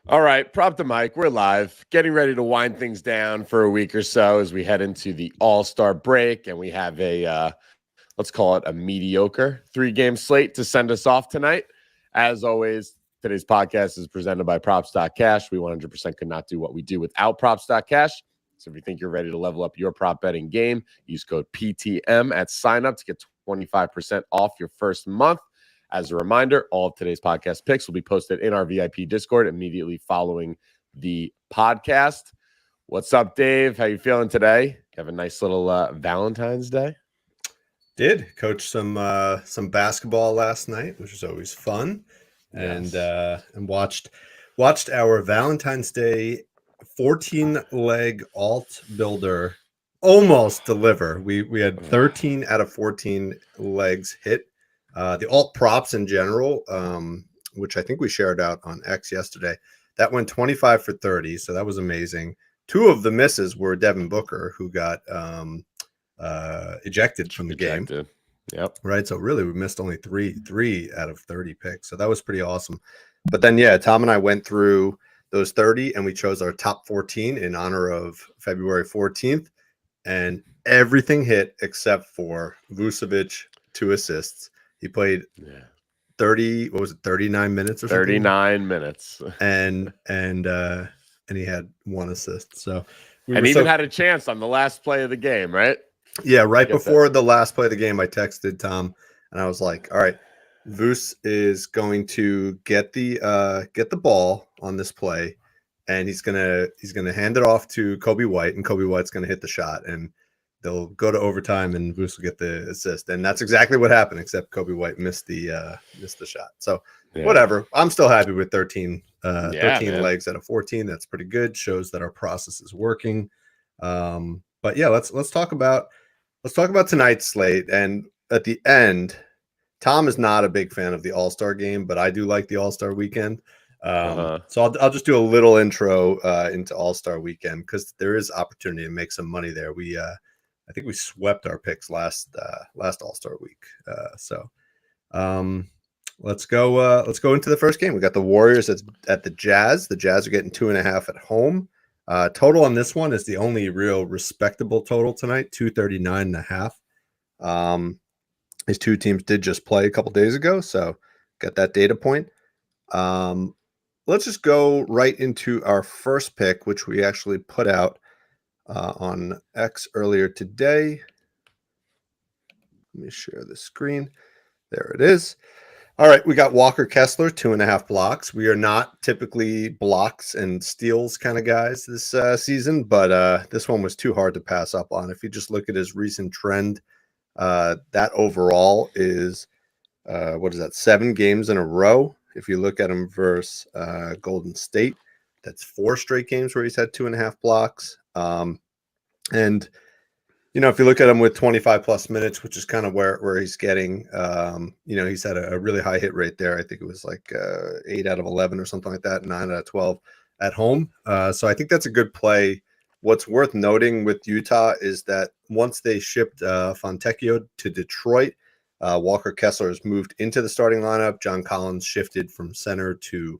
All right, prop the mic. We're live, getting ready to wind things down for a week or so as we head into the All-Star break, and we have let's call it a mediocre 3-game slate to send us off tonight. As always, today's podcast is presented by Props.Cash. We 100% could not do what we do without Props.Cash. So if you think you're ready to level up your prop betting game, use code PTM at sign up to get 25% off your first month. As a reminder, all of today's podcast picks will be posted in our VIP Discord immediately following the podcast. What's up, Dave? How you feeling today? You have a nice little Valentine's Day? Did coach some basketball last night, which was always fun, Yes. and watched our Valentine's Day 14-leg alt builder almost deliver. We had 13 out of 14 legs hit. The alt props in general, which I think we shared out on X yesterday, that went 25 for 30, so that was amazing. Two of the misses were Devin Booker, who got ejected from the game. Yep. Right. So really, we missed only three out of 30 picks. So that was pretty awesome. But then, yeah, Tom and I went through those 30 and we chose our top 14 in honor of February 14th. And everything hit except for Vucevic, 2 assists. He played 39 minutes or something? 39 minutes. And he had 1 assist. So even had a chance on the last play of the game, right? Yeah, right before the last play of the game, I texted Tom and I was like, all right, Vuce is going to get the ball on this play, and he's gonna hand it off to Kobe White, and Kobe White's gonna hit the shot, and they'll go to overtime, and Vuce will get the assist. And that's exactly what happened, except Kobe White missed the shot. So whatever. I'm still happy with 13 legs out of 14. That's pretty good. Shows that our process is working. But yeah, let's talk about tonight's slate. And at the end, Tom is not a big fan of the All-Star game, but I do like the All-Star weekend. So I'll just do a little intro into All-Star weekend because there is opportunity to make some money there. I think we swept our picks last All-Star week. So let's go into the first game. We got the Warriors at the Jazz. The Jazz are getting 2.5 at home. Total on this one is the only real respectable total tonight, 239.5. These two teams did just play a couple days ago, so got that data point. Let's just go right into our first pick, which we actually put out on X earlier today. Let me share the screen. There it is. All right, we got Walker Kessler, 2.5 blocks. We are not typically blocks and steals kind of guys this season, but this one was too hard to pass up on. If you just look at his recent trend, that overall is, 7 games in a row. If you look at him versus Golden State, that's 4 straight games where he's had 2.5 blocks. And if you look at him with 25 plus minutes, which is kind of where he's getting, he's had a really high hit rate there. I think it was like 8 out of 11 or something like that, 9 out of 12 at home. So I think that's a good play. What's worth noting with Utah is that once they shipped Fontecchio to Detroit, Walker Kessler has moved into the starting lineup. John Collins shifted from center to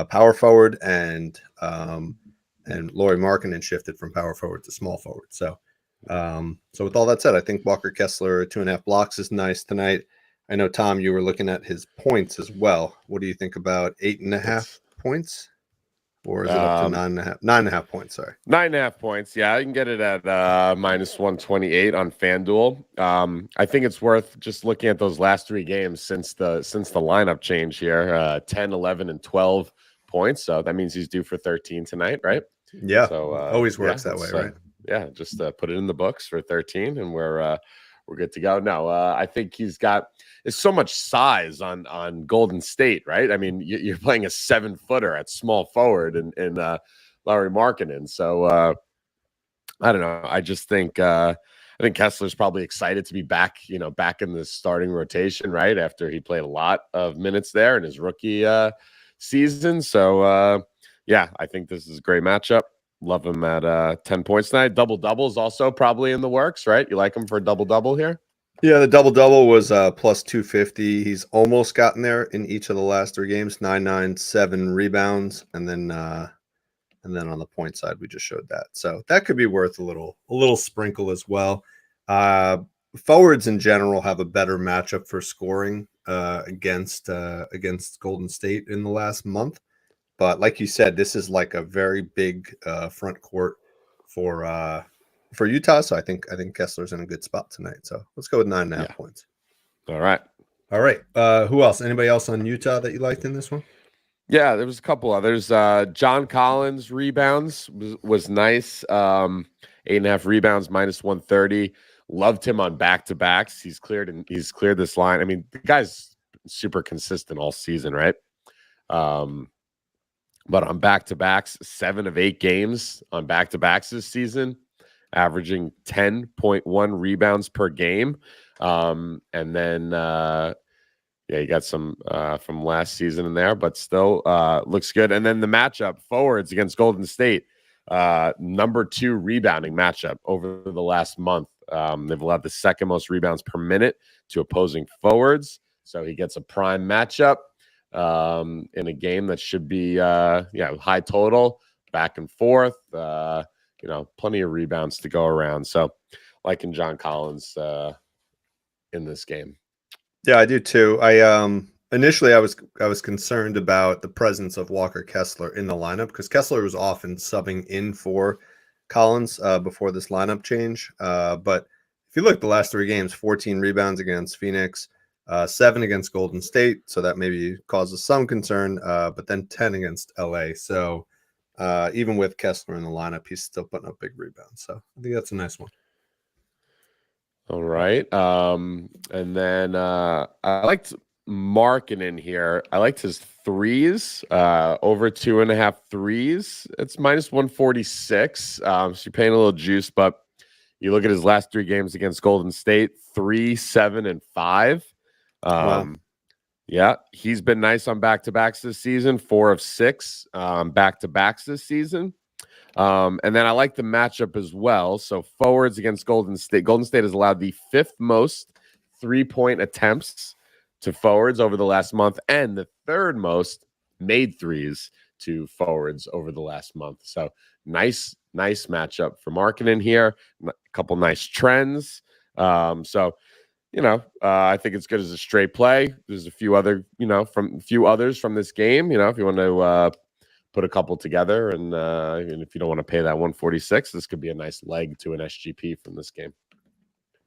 power forward, and Lauri Markkanen shifted from power forward to small forward. So with all that said, I think Walker Kessler 2.5 blocks is nice tonight. I know, Tom, you were looking at his points as well. What do you think about 8.5 points? Or is it up to 9.5? 9.5 points, sorry. 9.5 points. Yeah, I can get it at minus 128 on FanDuel. I think it's worth just looking at those last 3 games since the lineup change here. 10, 11, and 12 points. So that means he's due for 13 tonight, right? Yeah. So always works that way, right? Yeah, just put it in the books for 13, and we're good to go. No, I think there's so much size on Golden State, right? I mean, you're playing a 7-footer at small forward in Lauri Markkanen. So I don't know. I just think Kessler's probably excited to be back in the starting rotation, right? After he played a lot of minutes there in his rookie season. So yeah, I think this is a great matchup. Love him at 10 points tonight. Double-double is also probably in the works, right? You like him for a double-double here? Yeah, the double-double was plus 250. He's almost gotten there in each of the last 3 games, 9, 7 rebounds, and then on the point side, we just showed that. So that could be worth a little sprinkle as well. Forwards in general have a better matchup for scoring against Golden State in the last month. But like you said, this is like a very big front court for Utah. So I think Kessler's in a good spot tonight. So let's go with 9.5 points. All right. Who else? Anybody else on Utah that you liked in this one? Yeah, there was a couple others. John Collins rebounds was nice. 8.5 rebounds, minus 130. Loved him on back-to-backs. He's cleared this line. I mean, the guy's super consistent all season, right? But on back-to-backs, 7 of 8 games on back-to-backs this season, averaging 10.1 rebounds per game. And then, you got some from last season in there, but still looks good. And then the matchup, forwards against Golden State, number 2 rebounding matchup over the last month. They've allowed the second most rebounds per minute to opposing forwards. So he gets a prime matchup in a game that should be high total, back and forth, plenty of rebounds to go around. So liking John Collins in this game. Yeah, I do too. Initially I was concerned about the presence of Walker Kessler in the lineup because Kessler was often subbing in for Collins before this lineup change. But if you look at the last 3 games, 14 rebounds against Phoenix, 7 against Golden State, so that maybe causes some concern, but then 10 against LA. So even with Kessler in the lineup, he's still putting up big rebounds. So I think that's a nice one. All right. And then I liked Markkanen here. I liked his threes, over 2.5 threes. It's minus 146. So you're paying a little juice, but you look at his last 3 games against Golden State, 3, 7, and 5. Wow. Yeah, he's been nice on back-to-backs this season, 4 of 6 back-to-backs this season. And then I like the matchup as well. So forwards against Golden State. Golden State has allowed the 5th most 3-point attempts to forwards over the last month and the 3rd most made threes to forwards over the last month. So nice matchup for Markkanen here. A couple nice trends. I think it's good as a straight play. There's a few others from this game. If you want to put a couple together, and if you don't want to pay that 146, this could be a nice leg to an SGP from this game.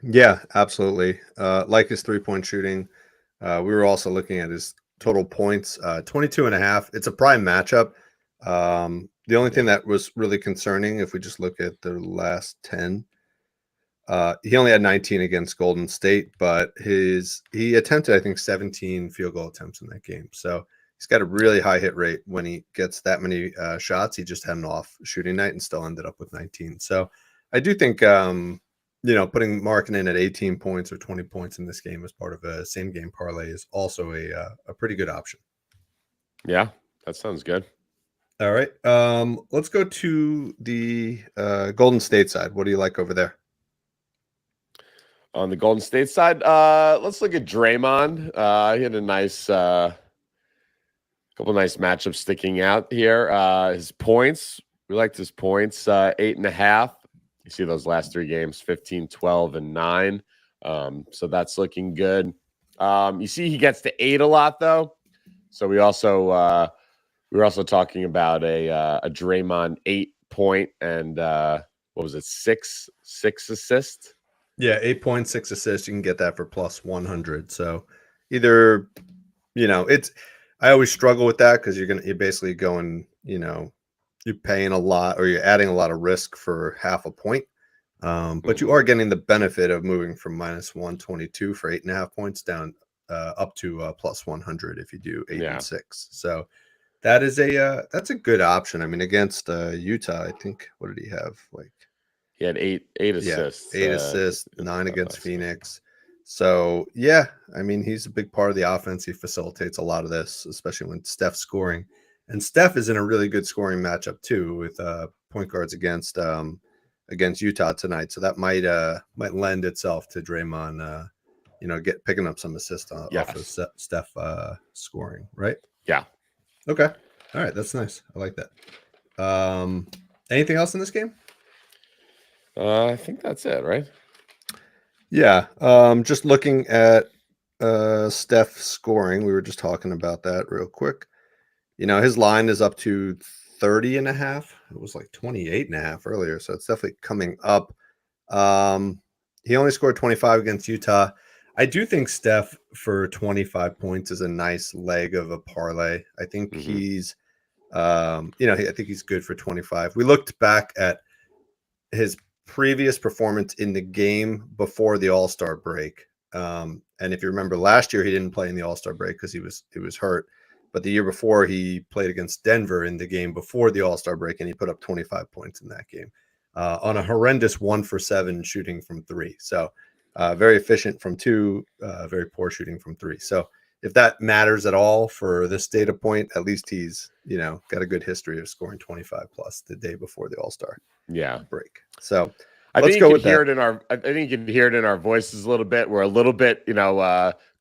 Yeah, absolutely. Like his 3-point shooting. We were also looking at his total points, 22.5. It's a prime matchup. The only thing that was really concerning, if we just look at the last 10, he only had 19 against Golden State, but he attempted, I think, 17 field goal attempts in that game. So he's got a really high hit rate when he gets that many shots. He just had an off shooting night and still ended up with 19. So I do think, putting Markkanen at 18 points or 20 points in this game as part of a same game parlay is also a pretty good option. Yeah, that sounds good. All right. Let's go to the Golden State side. What do you like over there? On the Golden State side, let's look at Draymond. He had a nice couple nice matchups sticking out here. His points, we liked his points, 8.5. You see those last 3 games, 15, 12, and 9. So that's looking good. You see he gets to 8 a lot, though. So we were also talking about a Draymond 8-point and what was it, 6 assists? Yeah, 8.6 assists. You can get that for plus 100. So either, I always struggle with that because you're basically going, you're paying a lot or you're adding a lot of risk for half a point. But you are getting the benefit of moving from minus 122 for 8.5 points down up to plus 100 if you do 8 and 6. So that's a good option. I mean, against Utah, I think, what did he have? He had 8 assists. 8 assists, 9 against Phoenix. So, yeah, I mean, he's a big part of the offense. He facilitates a lot of this, especially when Steph's scoring. And Steph is in a really good scoring matchup, too, with point guards against Utah tonight. So that might lend itself to Draymond picking up some assists off of Yes. Steph scoring, right? Yeah. Okay. All right, that's nice. I like that. Anything else in this game? I think that's it, right? Yeah. Just looking at Steph scoring, we were just talking about that real quick. His line is up to 30 and a half. It was like 28 and a half earlier, so it's definitely coming up. He only scored 25 against Utah. I do think Steph for 25 points is a nice leg of a parlay. I think he's I think he's good for 25. We looked back at his previous performance in the game before the All-Star break. And if you remember last year, he didn't play in the All-Star break because he was hurt. But the year before, he played against Denver in the game before the All-Star break, and he put up 25 points in that game on a horrendous 1 for 7 shooting from 3. So very efficient from 2, very poor shooting from 3. So if that matters at all for this data point, at least he's got a good history of scoring 25 plus the day before the All-Star break. So I let's think go you with can hear that. it in our. I think you can hear it in our voices a little bit. We're a little bit,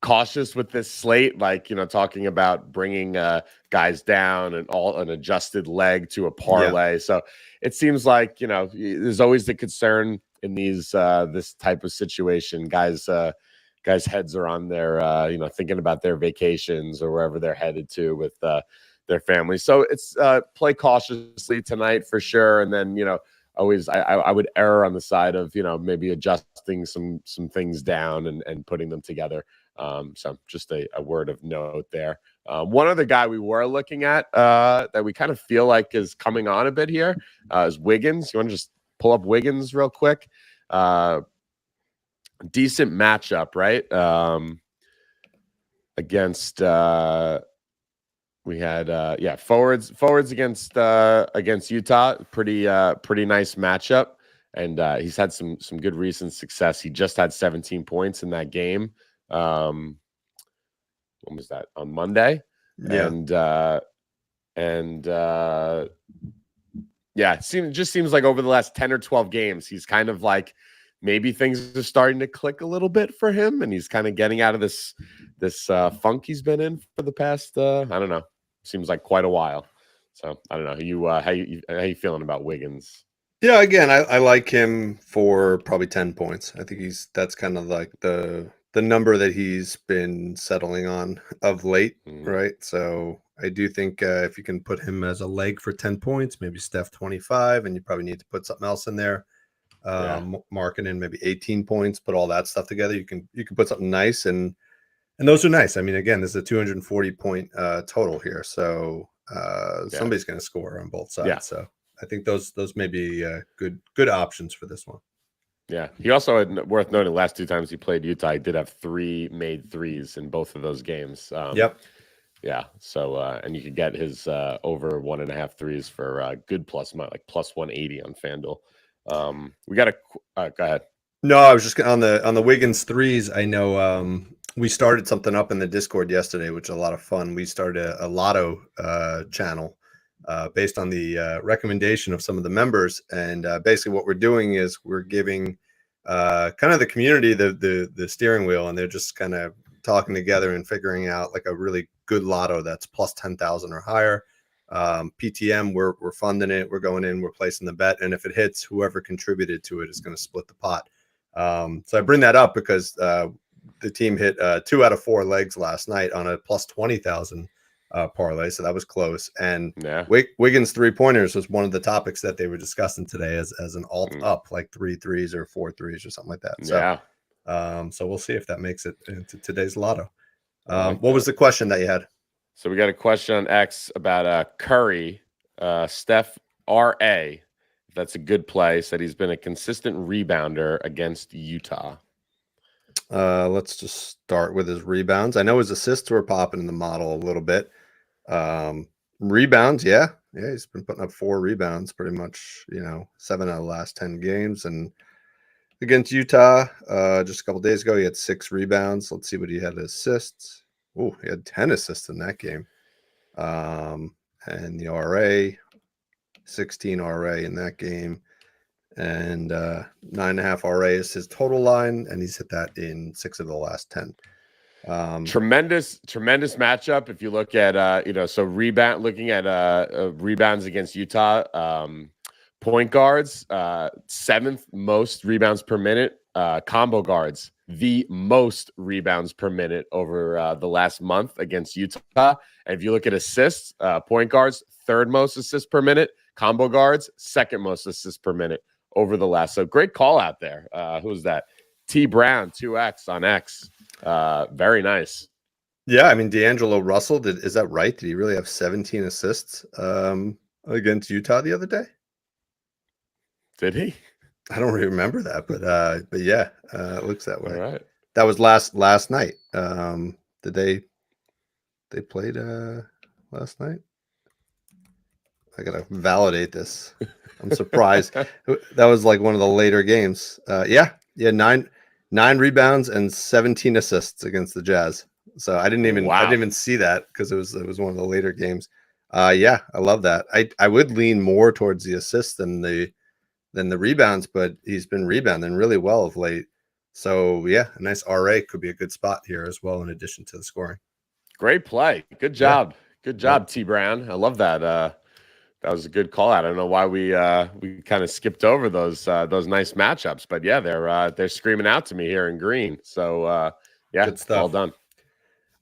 cautious with this slate, like talking about bringing guys down and all an adjusted leg to a parlay. Yeah. So it seems like there's always the concern in these this type of situation. Guys' heads are on their thinking about their vacations or wherever they're headed to with their families. So it's play cautiously tonight for sure, and then always I would err on the side of maybe adjusting some things down and putting them together. So just a word of note there. One other guy we were looking at that we kind of feel like is coming on a bit here is Wiggins. You want to just pull up Wiggins real quick? Decent matchup, right? Against we had forwards against Utah. Pretty nice matchup, and he's had some good recent success. He just had 17 points in that game. When was that? On Monday. Yeah. It just seems like over the last 10 or 12 games, he's kind of like maybe things are starting to click a little bit for him, and he's kind of getting out of this funk he's been in for the past I don't know, seems like quite a while. So I don't know. How you feeling about Wiggins? Yeah, again, I like him for probably 10 points. I think that's kind of like the number that he's been settling on of late, right? So I do think if you can put him as a leg for 10 points, maybe Steph 25, and you probably need to put something else in there. Marking in maybe 18 points, put all that stuff together. You can put something nice, and those are nice. I mean, again, this is a 240 point total here, so somebody's going to score on both sides. Yeah. So I think those may be good options for this one. Yeah, he also had, worth noting, last 2 times he played Utah, he did have 3 made threes in both of those games. Yep. Yeah. So and you could get his over 1.5 threes for good plus 180 on FanDuel. We got to go ahead. No, I was just on the Wiggins threes. I know we started something up in the Discord yesterday, which is a lot of fun. We started a lotto channel based on the recommendation of some of the members, and basically what we're doing is we're giving kind of the community the steering wheel, and they're just kind of talking together and figuring out like a really good lotto that's plus 10,000 or higher. PTM, we're funding it, we're going in, we're placing the bet, and if it hits, whoever contributed to it is going to split the pot. So I bring that up because the team hit 2 out of 4 legs last night on a plus 20,000 parlay, so that was close. And Wiggins 3-pointers was one of the topics that they were discussing today as an alt up, like 3 threes or 4 threes or something like that. So so we'll see if that makes it into today's lotto. What was the question that you had? So we got a question on X about Curry, Steph R.A. If that's a good play. Said he's been a consistent rebounder against Utah. Let's just start with his rebounds. I know his assists were popping in the model a little bit. Rebounds, yeah, he's been putting up 4 rebounds pretty much, 7 out of the last 10 games. And against Utah, just a couple days ago, he had 6 rebounds. Let's see what he had assists. Oh, he had 10 assists in that game. And the RA, 16 RA in that game. and 9.5 RA is his total line, and he's hit that in 6 of the last 10. Tremendous matchup. If you look at looking at rebounds against Utah, point guards, 7th most rebounds per minute. Combo guards, the most rebounds per minute over the last month against Utah. And if you look at assists, point guards, 3rd most assists per minute. Combo guards, 2nd most assists per minute over the last. So great call out there. Who was that? T Brown, 2X on X. Very nice. Yeah, I mean, D'Angelo Russell, is that right? Did he really have 17 assists against Utah the other day? Did he? I don't really remember that, but yeah, it looks that way. All right. That was last night. Did they played last night? I gotta validate this. I'm surprised. That was like one of the later games. Yeah, 9 rebounds and 17 assists against the Jazz. So I didn't even see that because it was one of the later games. Yeah, I love that. I would lean more towards the assists than the rebounds, but he's been rebounding really well of late. So yeah, a nice RA could be a good spot here as well, in addition to the scoring. Great play. Good job. Yeah. Good job, T Brown. I love that. That was a good call out. I don't know why we kind of skipped over those nice matchups, but yeah, they're screaming out to me here in green. So yeah, good stuff. Well done.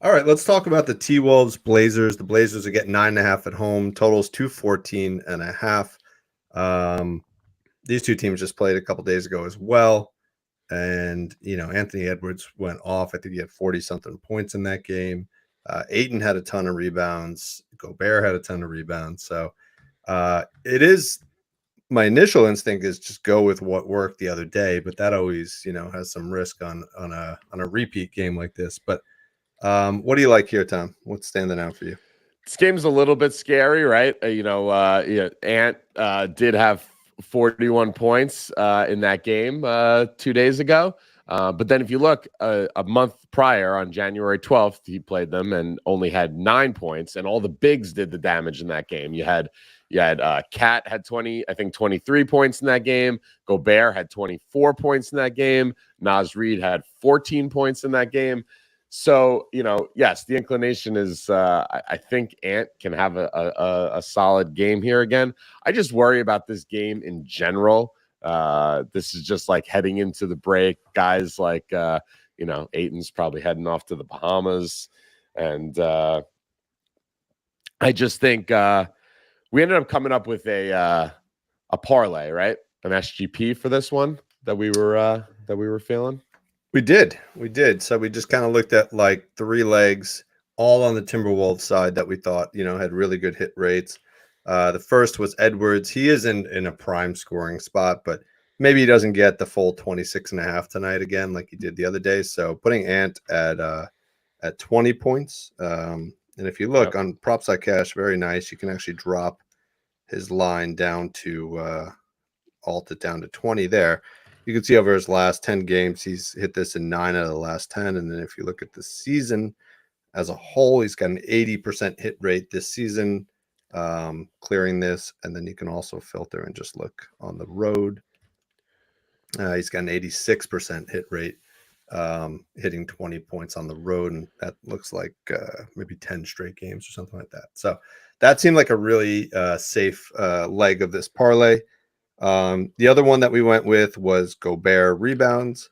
All right, let's talk about the T-Wolves Blazers. The Blazers are getting 9.5 at home. Totals 214.5. These two teams just played a couple days ago as well. And, Anthony Edwards went off. I think he had 40-something points in that game. Ayton had a ton of rebounds. Gobert had a ton of rebounds. So it is – my initial instinct is just go with what worked the other day. But that always, has some risk on a repeat game like this. But what do you like here, Tom? What's standing out for you? This game's a little bit scary, right? Ant did have 41 points in that game 2 days ago. But then if you look a month prior on January 12th, he played them and only had 9 points, and all the bigs did the damage in that game. You had Cat had 23 points in that game. Gobert had 24 points in that game. Naz Reid had 14 points in that game. So, yes, the inclination is I think Ant can have a solid game here again. I just worry about this game in general. This is just like heading into the break. Guys like, Ayton's probably heading off to the Bahamas. And I just think we ended up coming up with a parlay, right? An SGP for this one that we were feeling. We did. So we just kind of looked at like 3 legs, all on the Timberwolves side that we thought, had really good hit rates. The first was Edwards. He is in a prime scoring spot, but maybe he doesn't get the full 26.5 tonight again, like he did the other day. So putting Ant at 20 points. And if you look on Props.Cash, very nice. You can actually drop his line down to alt it down to 20 there. You can see over his last 10 games, he's hit this in 9 out of the last 10. And then if you look at the season as a whole, he's got an 80% hit rate this season, clearing this. And then you can also filter and just look on the road. He's got an 86% hit rate, hitting 20 points on the road. And that looks like maybe 10 straight games or something like that. So that seemed like a really safe leg of this parlay. The other one that we went with was Gobert rebounds.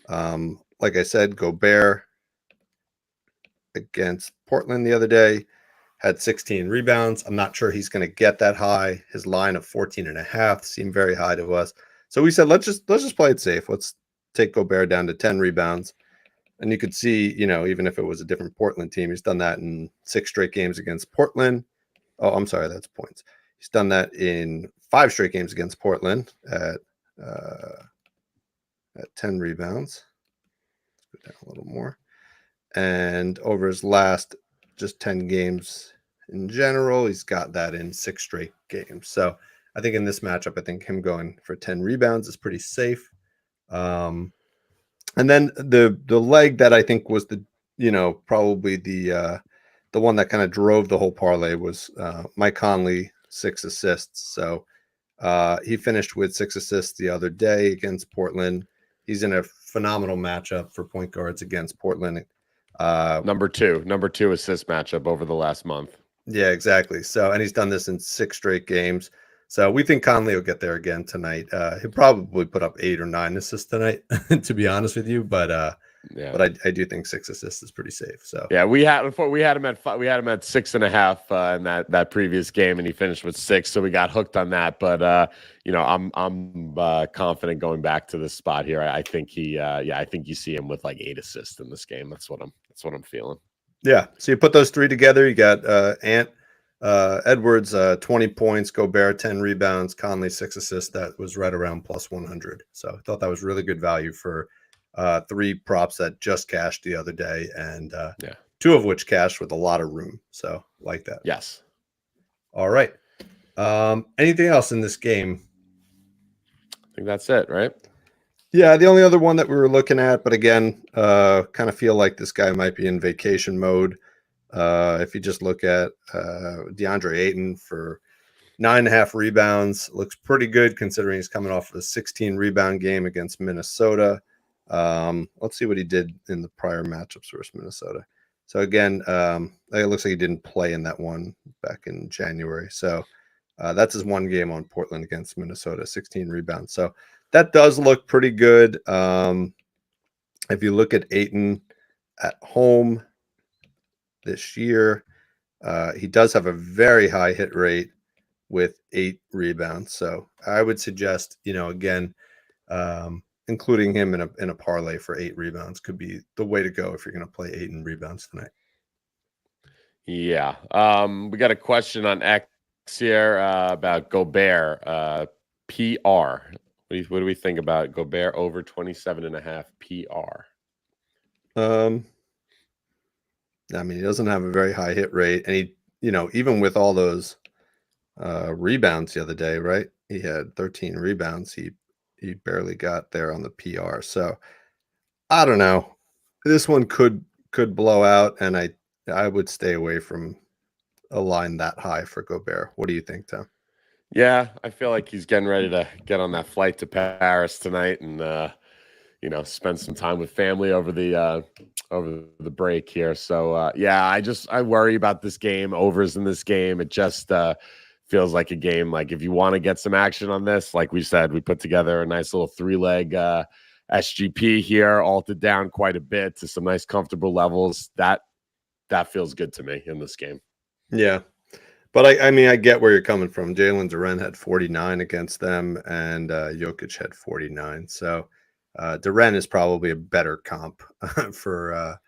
Like I said, Gobert against Portland the other day had 16 rebounds. I'm not sure he's going to get that high. His line of 14.5 seemed very high to us. So we said, let's just play it safe. Let's take Gobert down to 10 rebounds. And you could see, even if it was a different Portland team, he's done that in 6 straight games against Portland. Oh, I'm sorry, that's points. He's done that in 5 straight games against Portland at 10 rebounds. Let's go down a little more. And over his last just 10 games in general, he's got that in 6 straight games. So I think in this matchup, I think him going for 10 rebounds is pretty safe. And then the leg that I think was probably the one that kind of drove the whole parlay was Mike Conley, 6 assists. So He finished with 6 assists the other day against Portland. He's in a phenomenal matchup for point guards against Portland. Number two assist matchup over the last month. Yeah, exactly. So, and he's done this in 6 straight games. So we think Conley will get there again tonight. He'll probably put up 8 or 9 assists tonight, to be honest with you. But I do think 6 assists is pretty safe. So yeah, we had him at 6.5 in that previous game, and he finished with 6, so we got hooked on that. But I'm confident going back to this spot here. I think I think you see him with like 8 assists in this game. That's what I'm feeling. Yeah. So you put those 3 together. You got Edwards 20 points, Gobert 10 rebounds, Conley 6 assists. That was right around plus 100. So I thought that was really good value for 3 props that just cashed the other day, and 2 of which cashed with a lot of room. So like that. Yes. All right. Anything else in this game? I think that's it, right? Yeah, the only other one that we were looking at, but again, kind of feel like this guy might be in vacation mode. If you just look at DeAndre Ayton for 9.5 rebounds, looks pretty good considering he's coming off of a 16 rebound game against Minnesota. Let's see what he did in the prior matchups versus Minnesota. So again, it looks like he didn't play in that one back in January. So that's his one game on Portland against Minnesota, 16 rebounds. So that does look pretty good. If you look at Ayton at home this year, he does have a very high hit rate with 8 rebounds. So I would suggest, again, including him in a parlay for 8 rebounds could be the way to go if you're going to play 8 rebounds tonight. Yeah. We got a question on X here about Gobert PR. What do we think about Gobert over 27.5 PR? I mean, he doesn't have a very high hit rate, and he, even with all those rebounds the other day, right? He had 13 rebounds. He barely got there on the PR. So I don't know. This one could blow out, and I would stay away from a line that high for Gobert. What do you think, Tom? Yeah, I feel like he's getting ready to get on that flight to Paris tonight and spend some time with family over the break here. So I worry about this game, overs in this game. It just feels like a game like if you want to get some action on this, like we said, we put together a nice little 3-leg SGP here, altered down quite a bit to some nice comfortable levels. That feels good to me in this game. Yeah. But I mean, I get where you're coming from. Jalen Duren had 49 against them, and Jokic had 49. So Duren is probably a better comp for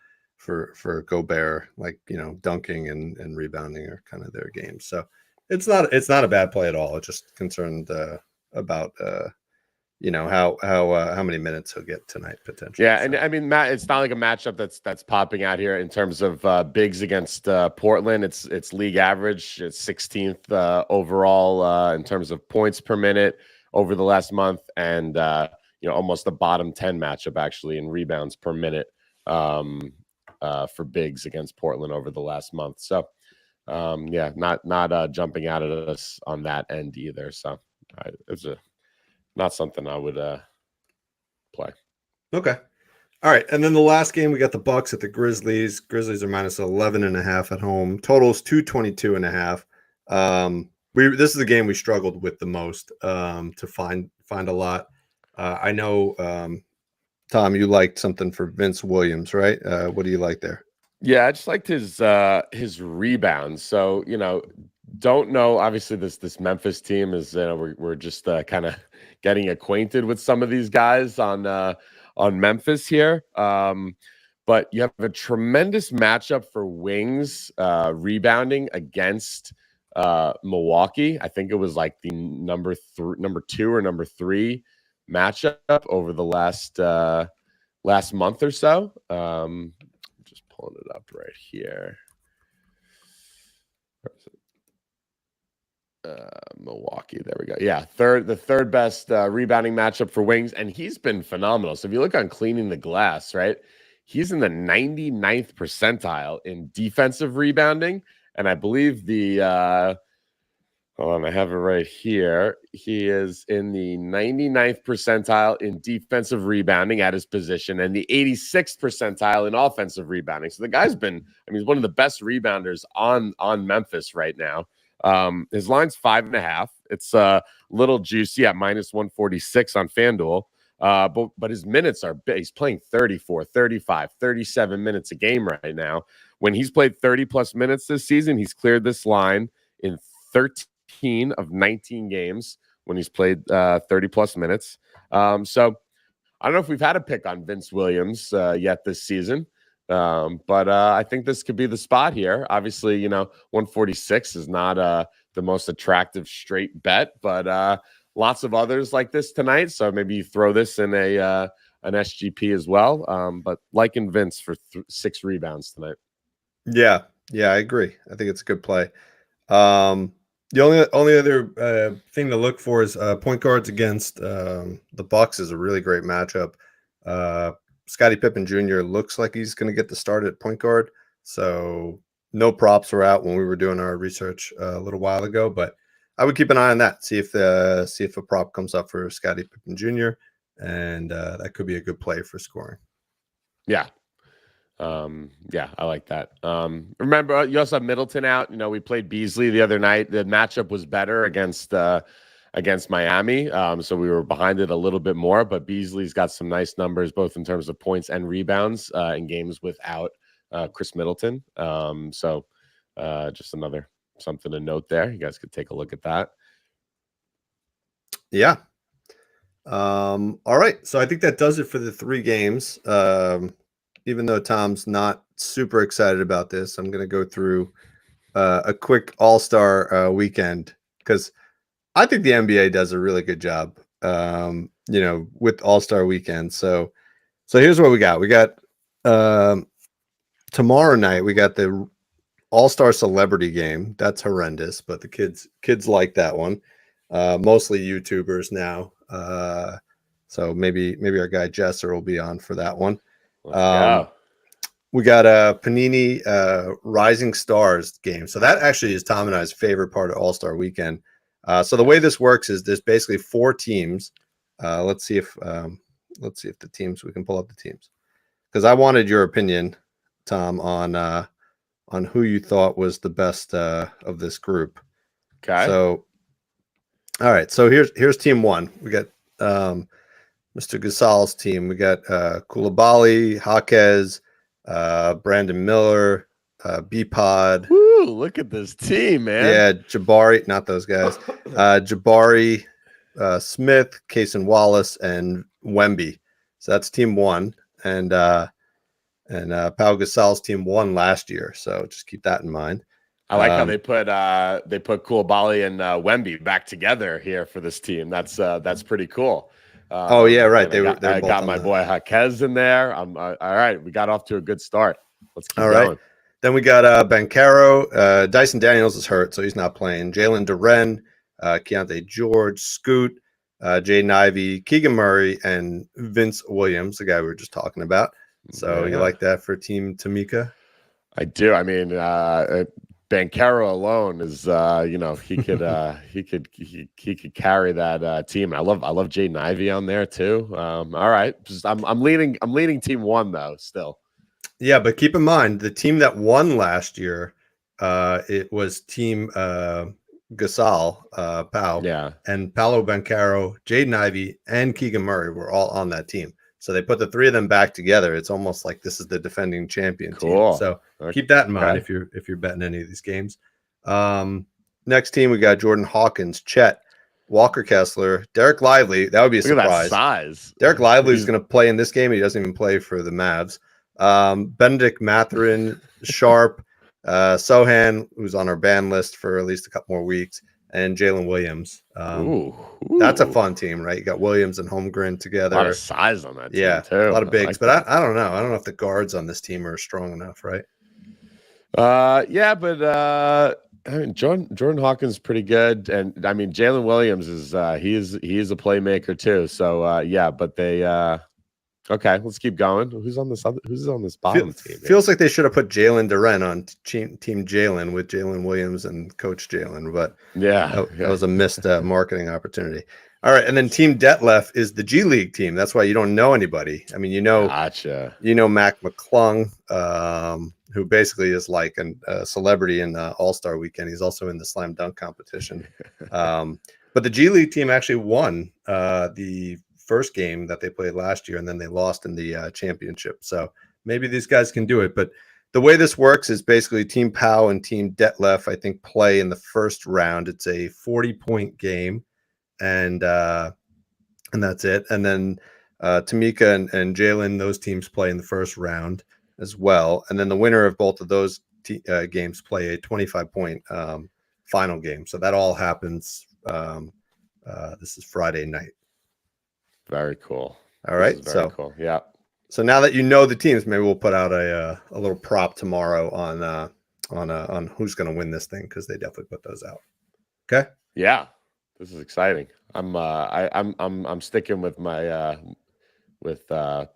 Gobert, like dunking and rebounding are kind of their games. So it's not a bad play at all. It's just concerned about how many minutes he'll get tonight potentially. Yeah, and I mean, Matt, it's not like a matchup that's popping out here in terms of bigs against Portland. It's league average. It's 16th overall in terms of points per minute over the last month, and almost the bottom 10 matchup actually in rebounds per minute for bigs against Portland over the last month. So not jumping out at us on that end either. So it's not something I would play. Okay. All right. And then the last game, we got the Bucks at the Grizzlies. Grizzlies are minus 11.5 at home. Totals 222.5. This is the game we struggled with the most to find a lot. I know, Tom, you liked something for Vince Williams, right? What do you like there? Yeah, I just liked his rebounds. So, don't know. Obviously, this Memphis team is we're just kind of getting acquainted with some of these guys on Memphis here. But you have a tremendous matchup for wings rebounding against Milwaukee. I think it was like the number 2 or number 3 matchup over the last month or so. Just pulling it up right here. Milwaukee, there we go. Yeah, the third best rebounding matchup for wings, and he's been phenomenal. So if you look on cleaning the glass, right, he's in the 99th percentile in defensive rebounding, and I believe I'm Hold on, I have it right here. He is in the 99th percentile in defensive rebounding at his position and the 86th percentile in offensive rebounding. So the guy's been, I mean, he's one of the best rebounders on Memphis right now. His line's 5.5. It's a little juicy at minus 146 on FanDuel. But his minutes are big. He's playing 34, 35, 37 minutes a game right now. When he's played 30 plus minutes this season, he's cleared this line in 13 of 19 games when he's played 30 plus minutes. So I don't know if we've had a pick on Vince Williams yet this season. But I think this could be the spot here. Obviously, 146 is not the most attractive straight bet, but lots of others like this tonight. So maybe you throw this in an SGP as well. But liking Vince for 6 rebounds tonight. Yeah, I agree. I think it's a good play. The only other thing to look for is point guards against the Bucks is a really great matchup. Scottie Pippen Jr. looks like he's going to get the start at point guard. So no props were out when we were doing our research a little while ago, but I would keep an eye on that. See if a prop comes up for Scottie Pippen Jr. and that could be a good play for scoring. Yeah. I like that. Remember, you also have Middleton out. We played Beasley the other night. The matchup was better against Miami. So we were behind it a little bit more, but Beasley's got some nice numbers, both in terms of points and rebounds in games without Chris Middleton. So just another something to note there. You guys could take a look at that. Yeah. All right. So I think that does it for the 3 games. Even though Tom's not super excited about this, I'm going to go through a quick All-Star weekend because I think the NBA does a really good job, with All-Star weekend. So here's what we got. We got tomorrow night, we got the All-Star Celebrity Game. That's horrendous, but the kids like that one. Mostly YouTubers now. So maybe our guy Jesser will be on for that one. We got a Panini Rising Stars game. So that actually is Tom and I's favorite part of All-Star Weekend. So the way this works is there's basically 4 teams. Let's see if the teams, we can pull up the teams, because I wanted your opinion, Tom, on who you thought was the best of this group. Okay. So all right. So here's team 1. We got Mr. Gasol's team. We got Koulibaly, Jaquez, Brandon Miller, B-Pod. Woo, look at this team, man. Yeah, Jabari, not those guys. Jabari, Smith, Cason Wallace, and Wemby. So that's team 1. And Pau Gasol's team won last year. So just keep that in mind. I like how they put Koulibaly and Wemby back together here for this team. That's pretty cool. Oh yeah, right. I got my boy Jaquez in there. All right. We got off to a good start. Let's keep going. Then we got Banchero. Dyson Daniels is hurt, so he's not playing. Jalen Duren, Keontae George, Scoot, Jaden Ivey, Keegan Murray, and Vince Williams, the guy we were just talking about. So you like that for Team Tamika? I do. I mean, Banchero alone is, he could carry that team. I love Jaden Ivey on there too. All right, I'm leaning team 1 though still. Yeah, but keep in mind the team that won last year, it was Team Gasol, Pau, and Paolo Banchero, Jaden Ivey, and Keegan Murray were all on that team. So they put the 3 of them back together. It's almost like this is the defending champion team. So keep that in mind if you're betting any of these games. Next team, we got Jordan Hawkins, Chet, Walker Kessler, Derek Lively. That would be a surprise. Look at that size. Derek Lively is going to play in this game. He doesn't even play for the Mavs. Benedict Mathurin, Sharp, Sohan, who's on our ban list for at least a couple more weeks, and Jalen Williams. That's a fun team, right? You got Williams and Holmgren together. A lot of size on that team, too. A lot of bigs. But I don't know. I don't know if the guards on this team are strong enough, right? Yeah, but I mean, Jordan Hawkins is pretty good, and I mean Jalen Williams is he is a playmaker too. So yeah, but they Okay, let's keep going. Who's on this bottom team? Feels like they should have put Jalen Duren on Team Jalen with Jalen Williams and Coach Jalen, but that was a missed marketing opportunity. All right, and then Team Detlef is the G League team. That's why you don't know anybody. I mean, gotcha. Mac McClung, who basically is like a celebrity in All-Star Weekend. He's also in the slam dunk competition. But the G League team actually won the first game that they played last year, and then they lost in the championship. So maybe these guys can do it. But the way this works is basically Team Pow and Team Detlef, I think, play in the first round. It's a 40-point game, and that's it. And then Tamika and Jalen, those teams play in the first round as well. And then the winner of both of those games play a 25-point final game. So that all happens. This is Friday night. Very cool. All right. So cool. Yeah. So now that you know the teams, maybe we'll put out a little prop tomorrow on who's going to win this thing, because they definitely put those out. Okay. Yeah. This is exciting. I'm sticking with my Pau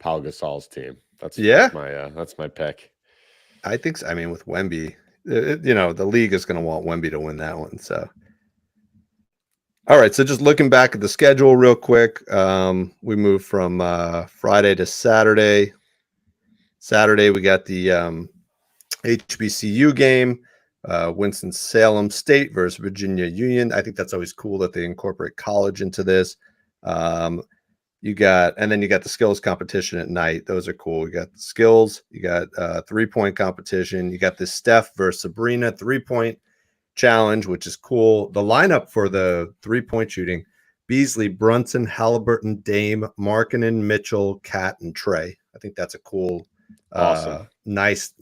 Gasol's team. That's my pick. I think so. I mean, with Wemby, the league is going to want Wemby to win that one. So, all right. So just looking back at the schedule real quick, we moved from Friday to Saturday. Saturday we got the HBCU game. Winston-Salem State versus Virginia Union. I think that's always cool that they incorporate college into this. You got the skills competition at night. Those are cool. You got the skills. You got 3-point competition. You got the Steph versus Sabrina 3-point challenge, which is cool. The lineup for the 3-point shooting: Beasley, Brunson, Halliburton, Dame, Markkanen, Mitchell, Cat, and Trey. I think that's a cool, awesome, nice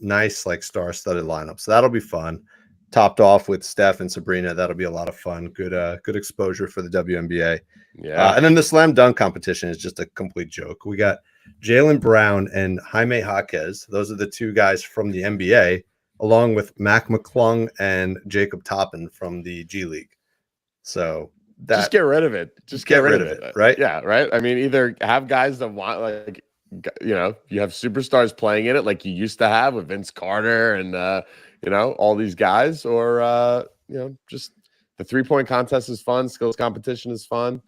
like star-studded lineup. So that'll be fun. Topped off with Steph and Sabrina. That'll be a lot of fun. Good exposure for the WNBA. Yeah. And then the slam dunk competition is just a complete joke. We got Jaylen Brown and Jaime Jaquez. Those are the two guys from the NBA, along with Mac McClung and Jacob Toppin from the G League. So just get rid of it. Just get rid of it. Right? Yeah. Right. I mean, either have guys that want, like, you have superstars playing in it like you used to have with Vince Carter and all these guys, or just the 3-point contest is fun. Skills competition is fun.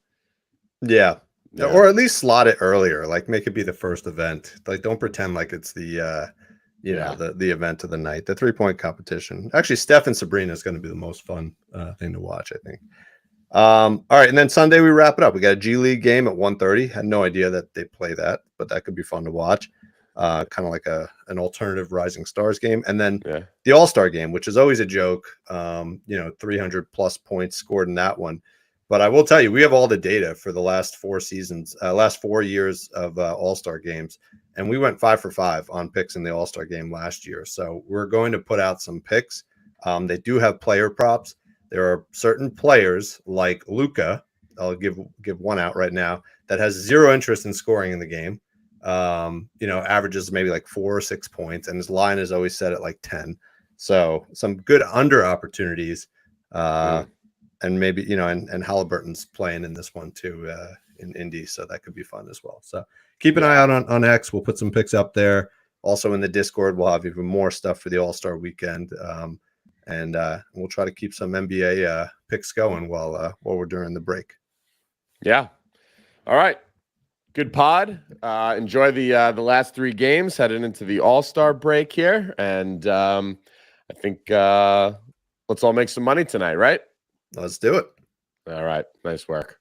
Yeah. Or at least slot it earlier. Like, make it be the first event. Like, don't pretend like it's the the event of the night. The 3-point competition. Actually, Steph and Sabrina is going to be the most fun thing to watch, I think. All right, and then Sunday we wrap it up. We got a G League game at 1:30. Had no idea that they play that, but that could be fun to watch. Kind of like an alternative Rising Stars game. And then the All-Star game, which is always a joke. 300 plus points scored in that one. But I will tell you, we have all the data for the last 4 seasons, last 4 years of All-Star games. And we went 5 for 5 on picks in the All-Star game last year. So we're going to put out some picks. They do have player props. There are certain players like Luka, I'll give one out right now, that has zero interest in scoring in the game. Averages maybe like 4 or 6 points, and his line is always set at like 10. So some good under opportunities. And maybe, and Halliburton's playing in this one too, in Indy. So that could be fun as well. So keep an eye out on X. We'll put some picks up there. Also in the Discord, we'll have even more stuff for the All-Star weekend. And we'll try to keep some NBA picks going while we're during the break. Yeah. All right. Good pod. Enjoy the last 3 games heading into the All-Star break here. And I think let's all make some money tonight, right? Let's do it. All right. Nice work.